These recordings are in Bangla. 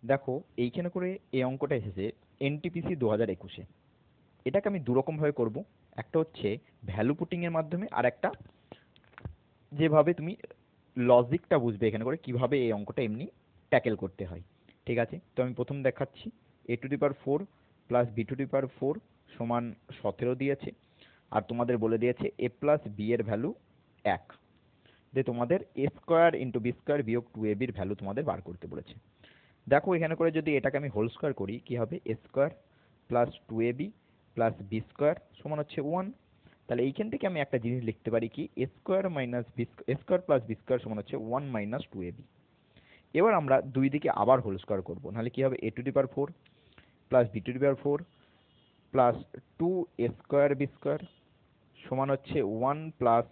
দেখো এইখানে করে এই অঙ্কটা এসেছে এনটিপিসি 2021-এ। এটাকে আমি দুরকমভাবে করব। একটা হচ্ছে ভ্যালু পুটিংয়ের মাধ্যমে, আর একটা যেভাবে তুমি লজিকটা বুঝবে এখানে করে কিভাবে এই অঙ্কটা এমনি ট্যাকেল করতে হয়। ঠিক আছে, তো আমি প্রথম দেখাচ্ছি। a⁴ প্লাস b⁴ সমান 17 দিয়েছে, আর তোমাদের বলে দিয়েছে a প্লাস b এর ভ্যালু 1, দিয়ে তোমাদের a square into B square বিয়োগ 2ab এর ভ্যালু তোমাদের বার করতে বলেছে। দেখো এখানে করে যদি এটাকে আমি হোল স্কোয়ার করি কি হবে, a square plus 2ab plus B square সমান হচ্ছে 1। তাহলে এইখান থেকে আমি একটা জিনিস লিখতে পারি কি, A square minus B square plus B square সমান হচ্ছে 1 মাইনাস 2ab। এবার আমরা দুই দিকে আবার হোল স্কোয়ার করবো, নাহলে কি হবে, a⁴ plus b⁴ plus 2a square B square সমান হচ্ছে 1 plus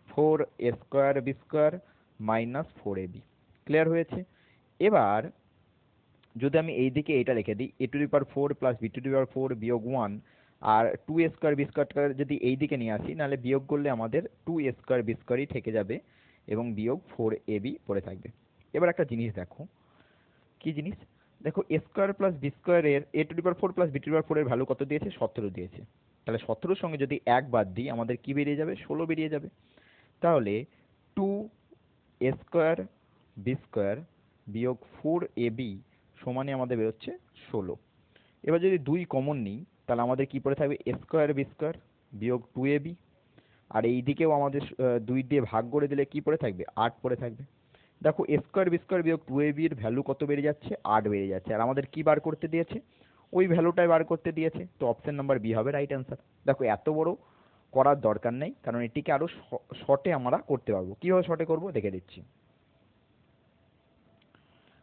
4a square B square minus 4ab। Clear হয়েছে? এবার যদি আমি এই দিকে এটা লিখে দিই a⁴ প্লাস b⁴ বিয়োগ 1, আর 2a স্কোয়ার বি স্কোয়ারটা যদি এই দিকে নিয়ে আসি, নাহলে বিয়োগ করলে আমাদের 2a স্কোয়ার বি স্কোয়ারই থেকে যাবে এবং বিয়োগ 4ab পড়ে থাকবে। এবার একটা জিনিস দেখো, কি জিনিস, দেখো a স্কোয়ার প্লাস বি স্কোয়ারের a⁴ প্লাস b⁴ এর ভ্যালু কত দিয়েছে, 17 দিয়েছে। তাহলে 17-র সঙ্গে যদি 1 বাদ দিই আমাদের কি বেরিয়ে যাবে, 16 বেরিয়ে যাবে। তাহলে 2a স্কোয়ার বি স্কোয়ার বিয়োগ 4ab সমানে আমাদের বেরোচ্ছে 16। এবার যদি 2 কমন নিই তাহলে আমাদের কি পড়ে থাকবে, a স্কোয়ার বি স্কোয়ার বিয়োগ 2ab, আর এই দিকেও আমাদের 2 দিয়ে ভাগ করে দিলে কি পড়ে থাকবে, 8 পড়ে থাকবে। দেখো a স্কোয়ার বি স্কোয়ার বিয়োগ 2ab এর ভ্যালু কত বেড়ে যাচ্ছে, 8 বেড়ে যাচ্ছে, আর আমাদের কি বার করতে দিয়েছে, ওই ভ্যালুটাই বার করতে দিয়েছে। তো অপশন নাম্বার বি হবে রাইট অ্যান্সার। দেখো এত বড় করার দরকার নেই, কারণ এটিকে আরো শর্টে আমরা করতে পারবো। কিভাবে শর্টে করবো দেখে দিচ্ছি।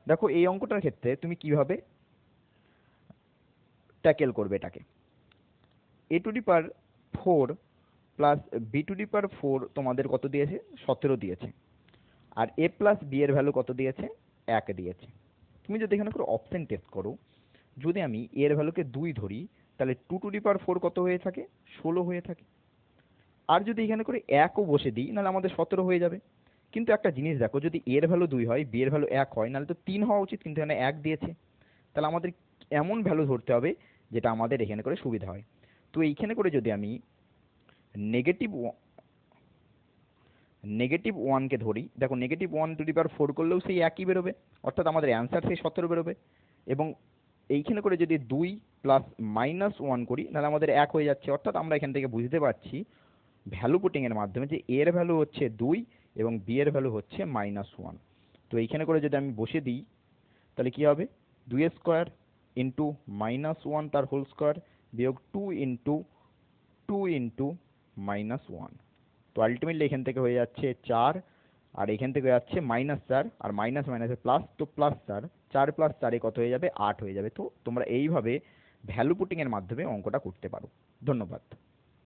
দেখো এই অঙ্কটার ক্ষেত্রে তুমি কিভাবে ট্যাকেল করবে এটাকে, a⁴ প্লাস b⁴ তোমাদের কত দিয়েছে, 17 দিয়েছে, আর a প্লাস বি এর ভ্যালু কত দিয়েছে, 1 দিয়েছে। তুমি যদি এখানে করে অপশন টেস্ট করো, যদি আমি এর ভ্যালুকে 2 ধরি তাহলে 2⁴ কত হয়ে থাকে, 16 হয়ে থাকে। আর যদি এখানে করে 1ও বসে দিই নাহলে আমাদের 17 হয়ে যাবে। কিন্তু একটা জিনিস দেখো, যদি এর ভ্যালু 2 হয় বি এর ভ্যালু 1 হয়, নাহলে তো 3 হওয়া উচিত, কিন্তু এখানে 1 দিয়েছে। তাহলে আমাদের এমন ভ্যালু ধরতে হবে যেটা আমাদের এখানে করে সুবিধা হয়। তো এইখানে করে যদি আমি নেগেটিভ -1কে ধরি, দেখো -1⁴ করলেও সেই একই বেরোবে, অর্থাৎ আমাদের অ্যান্সার সেই 17 বেরোবে। এবং এইখানে করে যদি 2 প্লাস -1 করি নাহলে আমাদের 1 হয়ে যাচ্ছে, অর্থাৎ আমরা এখান থেকে বুঝতে পারছি ভ্যালু পুটিং এর মাধ্যমে যে এর ভ্যালু হচ্ছে 2 এবং বি এর ভ্যালু হচ্ছে -1। তো এইখানে করে যদি আমি বসে দিই তাহলে কি হবে, 2 স্কোয়ার ইন্টু -1 তার হোল স্কোয়ার বিয়োগ 2 ইন্টু 2 ইন্টু -1। তো আলটিমেটলি এখান থেকে হয়ে যাচ্ছে 4, আর এখান থেকে হয়ে যাচ্ছে -4, আর মাইনাস মাইনাসে প্লাস, তো +4, 4 + 4 কত হয়ে যাবে, 8 হয়ে যাবে। তো তোমরা এইভাবে ভ্যালু পুটিং এর মাধ্যমে অঙ্কটা করতে পারো। ধন্যবাদ।